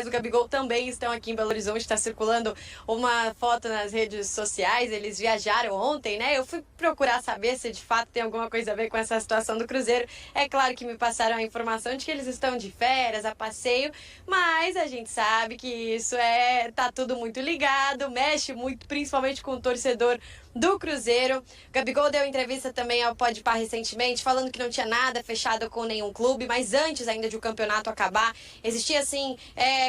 O Gabigol também estão aqui em Belo Horizonte, está circulando uma foto nas redes sociais, eles viajaram ontem, né? Eu fui procurar saber se de fato tem alguma coisa a ver com essa situação do Cruzeiro. É claro que me passaram a informação de que eles estão de férias, a passeio, mas a gente sabe que isso tá tudo muito ligado, mexe muito, principalmente com o torcedor do Cruzeiro. O Gabigol deu entrevista também ao Podpah recentemente, falando que não tinha nada fechado com nenhum clube, mas antes ainda de o campeonato acabar, existia assim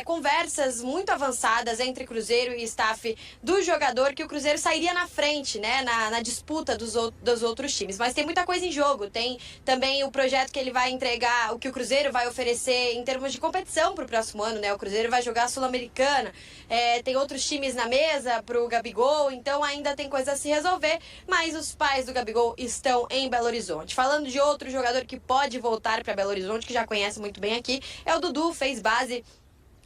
conversas muito avançadas entre Cruzeiro e staff do jogador, que o Cruzeiro sairia na frente, né, na disputa dos outros times. Mas tem muita coisa em jogo, tem também o projeto que ele vai entregar, o que o Cruzeiro vai oferecer em termos de competição para o próximo ano, né? O Cruzeiro vai jogar a Sul-Americana, tem outros times na mesa para o Gabigol, então ainda tem coisa a se resolver, mas os pais do Gabigol estão em Belo Horizonte. Falando de outro jogador que pode voltar para Belo Horizonte, que já conhece muito bem aqui, é o Dudu, fez base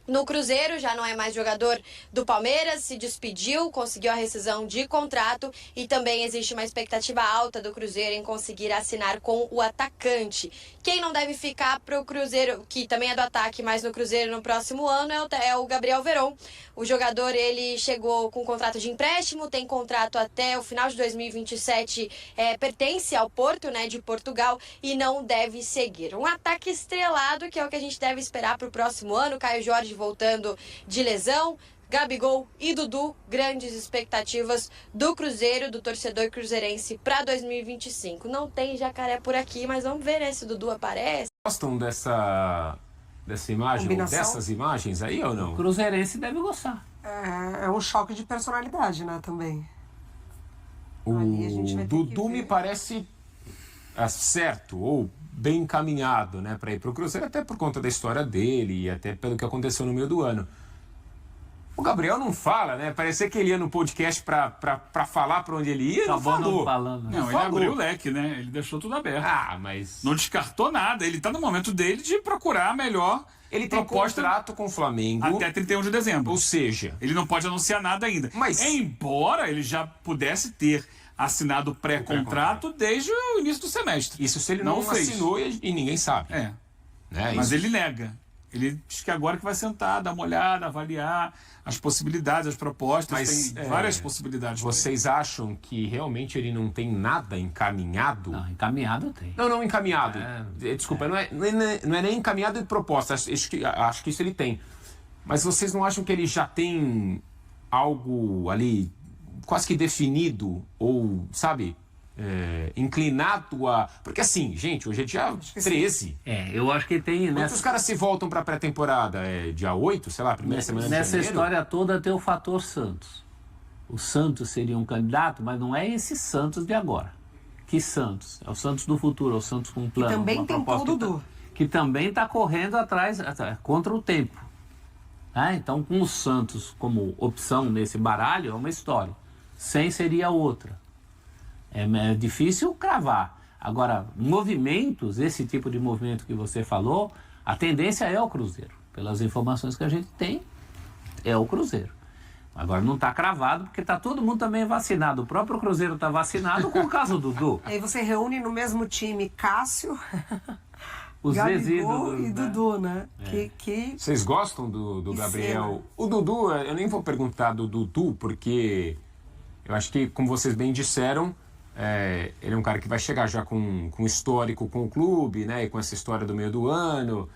no Cruzeiro, já não é mais jogador do Palmeiras, se despediu, conseguiu a rescisão de contrato e também existe uma expectativa alta do Cruzeiro em conseguir assinar com o atacante. Quem não deve ficar para o Cruzeiro, que também é do ataque, mas no Cruzeiro no próximo ano, é o Gabriel Veron. O jogador, ele chegou com contrato de empréstimo, tem contrato até o final de 2027, pertence ao Porto, né, de Portugal, e não deve seguir. Um ataque estrelado, que é o que a gente deve esperar para o próximo ano. Caio Jorge voltando de lesão, Gabigol e Dudu, grandes expectativas do Cruzeiro, do torcedor cruzeirense para 2025. Não tem jacaré por aqui, mas vamos ver, né, se o Dudu aparece. Gostam dessa imagem, ou dessas imagens aí ou não? O cruzeirense deve gostar. É um choque de personalidade, né, também. O Dudu me parece certo, ou bem encaminhado, né, para ir para o Cruzeiro, até por conta da história dele e até pelo que aconteceu no meio do ano. O Gabriel não fala, né? Parecia que ele ia no podcast pra falar pra onde ele ia, não falou. Não, ele abriu o leque, né? Ele deixou tudo aberto. Ah, mas... Não descartou nada. Ele tá no momento dele de procurar a melhor ele tem proposta contrato com o Flamengo até 31 de dezembro. Ou seja... Ele não pode anunciar nada ainda. Mas... Embora ele já pudesse ter assinado o pré-contrato desde o início do semestre. Isso se ele não assinou e ninguém sabe. É. Né? Mas isso. ele nega. Ele diz que agora que vai sentar, dar uma olhada, avaliar as possibilidades, as propostas. Mas, tem várias possibilidades. Vocês acham que realmente ele não tem nada encaminhado? Não, encaminhado tem. Não encaminhado. Desculpa, não é nem encaminhado de proposta. Acho que isso ele tem. Mas vocês não acham que ele já tem algo ali quase que definido ou, sabe... inclinado a... Porque assim, gente, hoje é dia 13. Eu acho que tem... Quantos caras se voltam para pré-temporada? Dia 8, sei lá, primeira semana de janeiro? Nessa história toda tem o fator Santos. O Santos seria um candidato, mas não é esse Santos de agora. Que Santos? É o Santos do futuro, é o Santos com um plano. E também tem o Dudu. Que também está correndo atrás, contra o tempo. Então, com o Santos como opção nesse baralho, é uma história. Sem seria outra. É difícil cravar. Agora, movimentos, esse tipo de movimento que você falou, a tendência é o Cruzeiro. Pelas informações que a gente tem, é o Cruzeiro. Agora, não está cravado, porque está todo mundo também vacinado. O próprio Cruzeiro está vacinado com o caso do Dudu. Aí você reúne no mesmo time Cássio, os Gabigol e Dudu, né? Vocês gostam do Gabriel? O Dudu, eu nem vou perguntar do Dudu, porque eu acho que, como vocês bem disseram, ele é um cara que vai chegar já com histórico com o clube, né? E com essa história do meio do ano.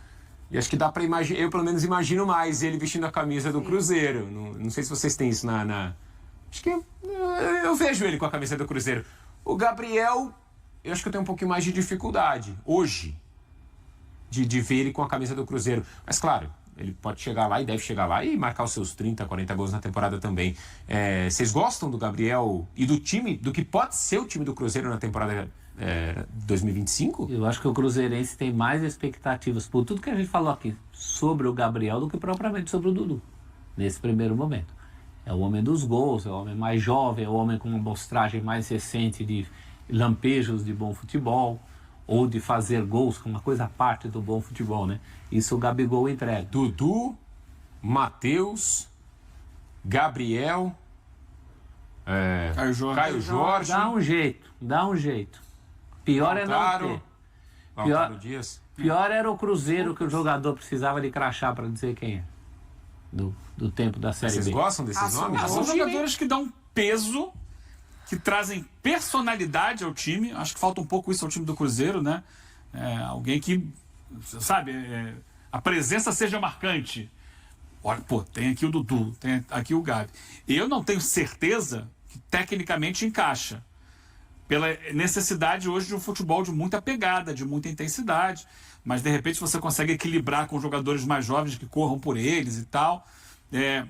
E acho que dá para imaginar, eu pelo menos imagino mais ele vestindo a camisa do Cruzeiro. Não sei se vocês têm isso acho que eu vejo ele com a camisa do Cruzeiro. O Gabriel, eu acho que eu tenho um pouquinho mais de dificuldade hoje de ver ele com a camisa do Cruzeiro. Mas claro, ele pode chegar lá e deve chegar lá e marcar os seus 30, 40 gols na temporada também. Vocês gostam do Gabriel e do time, do que pode ser o time do Cruzeiro na temporada 2025? Eu acho que o cruzeirense tem mais expectativas por tudo que a gente falou aqui sobre o Gabriel do que propriamente sobre o Dudu, nesse primeiro momento. É o homem dos gols, é o homem mais jovem, é o homem com uma amostragem mais recente de lampejos de bom futebol, ou de fazer gols, que é uma coisa à parte do bom futebol, né? Isso o Gabigol entrega. Dudu, Matheus, Gabriel, Caio Jorge. Dá um jeito. Pior Lautaro, é não ter. Lautaro Dias. Pior era o Cruzeiro, que o jogador precisava de crachá para dizer quem é. do tempo da Série Vocês B. gostam desses nomes? São jogadores que dão peso, que trazem personalidade ao time. Acho que falta um pouco isso ao time do Cruzeiro, né? Alguém que, sabe, a presença seja marcante. Olha, pô, tem aqui o Dudu, tem aqui o Gabi. Eu não tenho certeza que tecnicamente encaixa. Pela necessidade hoje de um futebol de muita pegada, de muita intensidade. Mas, de repente, você consegue equilibrar com jogadores mais jovens que corram por eles e tal.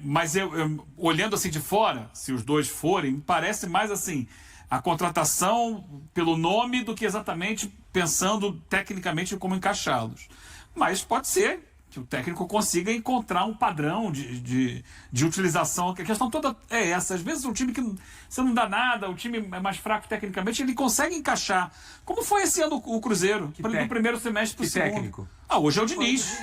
Mas eu olhando assim de fora, se os dois forem, me parece mais assim, a contratação pelo nome do que exatamente pensando tecnicamente em como encaixá-los. Mas pode ser que o técnico consiga encontrar um padrão de utilização. A questão toda é essa. Às vezes um time que você não dá nada, o time é mais fraco tecnicamente, ele consegue encaixar. Como foi esse ano o Cruzeiro? Do primeiro semestre para o segundo. Técnico? Hoje é o Diniz.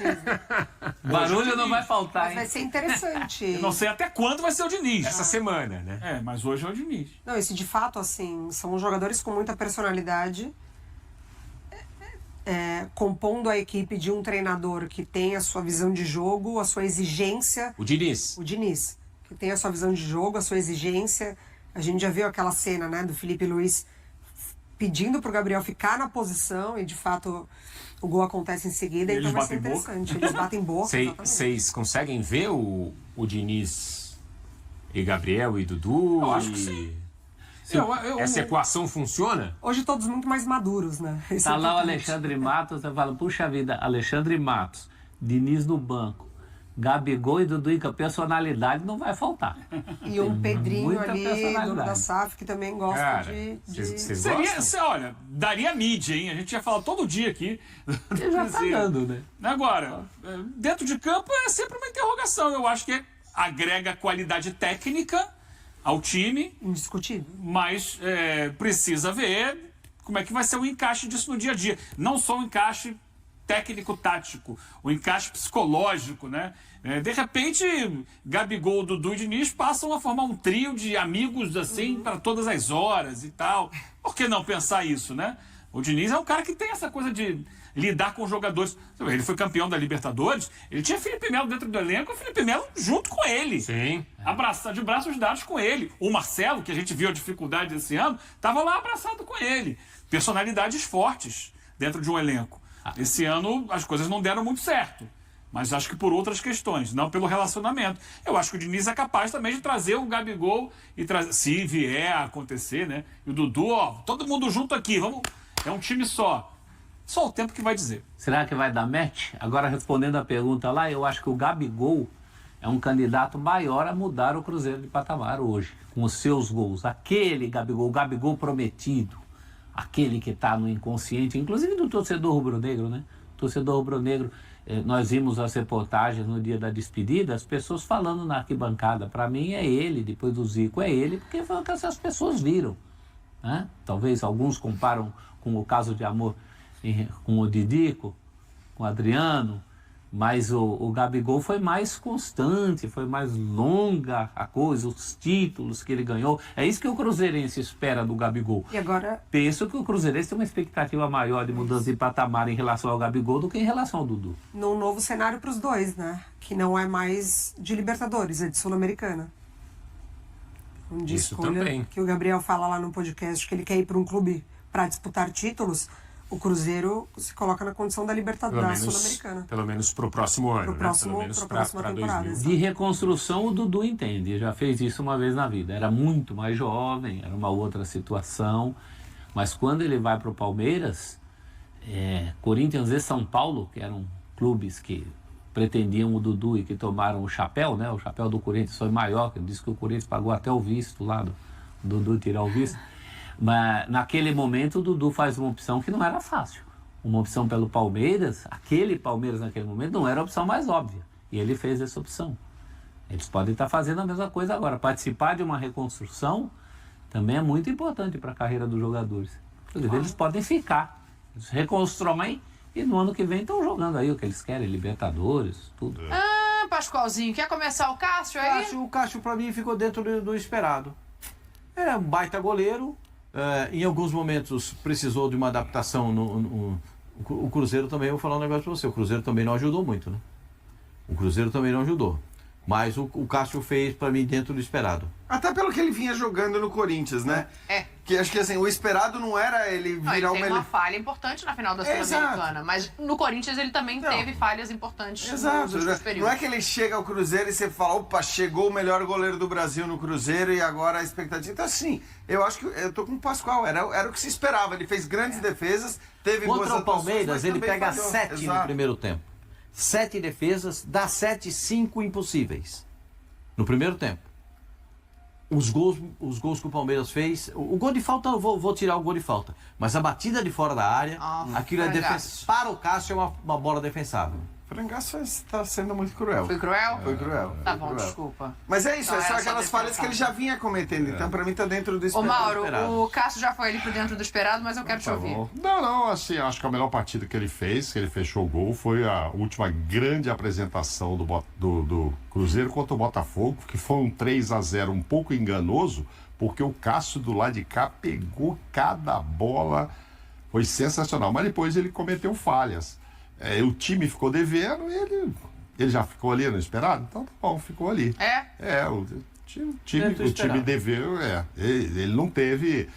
Barulho não vai faltar, Mas hein? vai ser interessante. Eu não sei até quando vai ser o Diniz. Essa semana, né? Mas hoje é o Diniz. Não, esse de fato, assim, são jogadores com muita personalidade, compondo a equipe de um treinador que tem a sua visão de jogo, a sua exigência. O Diniz. O Diniz, que tem a sua visão de jogo, a sua exigência. A gente já viu aquela cena, né, do Felipe Luiz pedindo pro Gabriel ficar na posição e, de fato, o gol acontece em seguida, Eles então vai ser batem boca. interessante. Eles batem boca, exatamente. Vocês conseguem ver o Diniz e Gabriel e Dudu? Eu acho que sim. Essa equação funciona? Hoje todos muito mais maduros, né? Esse Tá é lá o importante. Alexandre Matos, você fala, puxa vida, Alexandre Matos, Diniz no banco, Gabigol e Dudu em campo, personalidade não vai faltar. E um Pedrinho muita ali, dono personalidade. da SAF, que também gosta Cara, de... vocês Seria, gostam? olha, daria mídia, hein? A gente ia falar todo dia aqui. Ele já tá dando, né? Agora, dentro de campo é sempre uma interrogação. Eu acho que agrega qualidade técnica ao time, Indiscutível. mas precisa ver como é que vai ser o encaixe disso no dia a dia. Não só o encaixe técnico-tático, o encaixe psicológico, né? De repente, Gabigol, Dudu e Diniz passam a formar um trio de amigos, assim, para todas as horas e tal. Por que não pensar isso, né? O Diniz é um cara que tem essa coisa de lidar com jogadores. Ele foi campeão da Libertadores, ele tinha Felipe Melo dentro do elenco e o Felipe Melo junto com ele. Sim. De braços dados com ele. O Marcelo, que a gente viu a dificuldade desse ano, estava lá abraçado com ele. Personalidades fortes dentro de um elenco. Esse ano as coisas não deram muito certo. Mas acho que por outras questões, não pelo relacionamento. Eu acho que o Diniz é capaz também de trazer o Gabigol e se vier a acontecer, né? E o Dudu, todo mundo junto aqui, vamos. É um time só. Só o tempo que vai dizer. Será que vai dar match? Agora, respondendo a pergunta lá, eu acho que o Gabigol é um candidato maior a mudar o Cruzeiro de patamar hoje, com os seus gols. Aquele Gabigol, o Gabigol prometido, aquele que está no inconsciente, inclusive do torcedor rubro-negro, né? Torcedor rubro-negro, nós vimos as reportagens no dia da despedida, as pessoas falando na arquibancada, para mim é ele, depois do Zico é ele, porque foi o que essas pessoas viram, né? Talvez alguns comparam com o caso de amor com o Didico, com o Adriano, mas o Gabigol foi mais constante, foi mais longa a coisa, os títulos que ele ganhou. É isso que o cruzeirense espera do Gabigol. E agora... Penso que o cruzeirense tem uma expectativa maior de mudança de patamar em relação ao Gabigol do que em relação ao Dudu. Num novo cenário para os dois, né? Que não é mais de Libertadores, é de Sul-Americana. De Isso escolha, também. que o Gabriel fala lá no podcast que ele quer ir para um clube para disputar títulos. O Cruzeiro se coloca na condição da Libertadores Sul-Americana. Pelo menos pro próximo ano, Pro né? próximo- Pelo menos pra pra próxima temporada, 2000. De reconstrução, o Dudu entende, já fez isso uma vez na vida. Era muito mais jovem, era uma outra situação, mas quando ele vai para o Palmeiras, Corinthians e São Paulo, que eram clubes que pretendiam o Dudu e que tomaram o chapéu, né? O chapéu do Corinthians foi maior, que disse que o Corinthians pagou até o visto lá do Dudu tirar o visto. Mas naquele momento o Dudu faz uma opção que não era fácil. Uma opção pelo Palmeiras, aquele Palmeiras naquele momento não era a opção mais óbvia. E ele fez essa opção. Eles podem estar fazendo a mesma coisa agora. Participar de uma reconstrução também é muito importante para a carreira dos jogadores. Inclusive, eles podem ficar. Eles reconstroem e no ano que vem estão jogando aí o que eles querem, Libertadores, tudo. Pascoalzinho, quer começar o Cássio aí? O Cássio, para mim, ficou dentro do esperado. É um baita goleiro. Em alguns momentos precisou de uma adaptação. O Cruzeiro também, eu vou falar um negócio para você, o Cruzeiro também não ajudou muito, né? O Cruzeiro também não ajudou. Mas o Cássio fez, para mim, dentro do esperado. Até pelo que ele vinha jogando no Corinthians, né? Que acho que assim, o esperado não era ele Não, virar ele tem uma falha importante na final da Sul-Americana, mas no Corinthians ele também teve falhas importantes nos últimos períodos. Não é que ele chega ao Cruzeiro e você fala, opa, chegou o melhor goleiro do Brasil no Cruzeiro e agora a expectativa. Então, assim, eu acho que eu tô com o Pascoal, era o que se esperava. Ele fez grandes defesas, teve boas Contra o atuações, Palmeiras, mas ele também pega falhou. 7 no primeiro tempo. 7 defesas, dá 7, 5 impossíveis. No primeiro tempo. Os gols que o Palmeiras fez, o gol de falta, eu vou tirar o gol de falta, mas a batida de fora da área, aquilo é defesa. Para o Cássio é uma bola defensável. Frangaço está sendo muito cruel. Foi cruel? Foi cruel. Tá foi bom, cruel. desculpa. Mas é isso, Não, são era só aquelas falhas que ele já vinha cometendo. Então, pra mim, tá dentro do Ô, esperado. Mauro, o Cássio já foi ali por dentro do esperado, mas eu quero te ouvir. Não, assim, acho que a melhor partida que ele fez, que ele fechou o gol, foi a última grande apresentação do Cruzeiro contra o Botafogo, que foi um 3-0 um pouco enganoso, porque o Cássio do lado de cá pegou cada bola, foi sensacional, mas depois ele cometeu falhas. O time ficou devendo e ele já ficou ali no esperado, então tá bom, ficou ali. O time deveu, ele não teve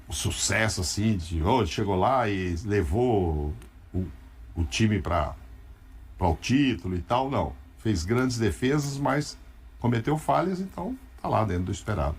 o sucesso assim, ele chegou lá e levou o time para o título e tal, não. Fez grandes defesas, mas cometeu falhas, então tá lá dentro do esperado.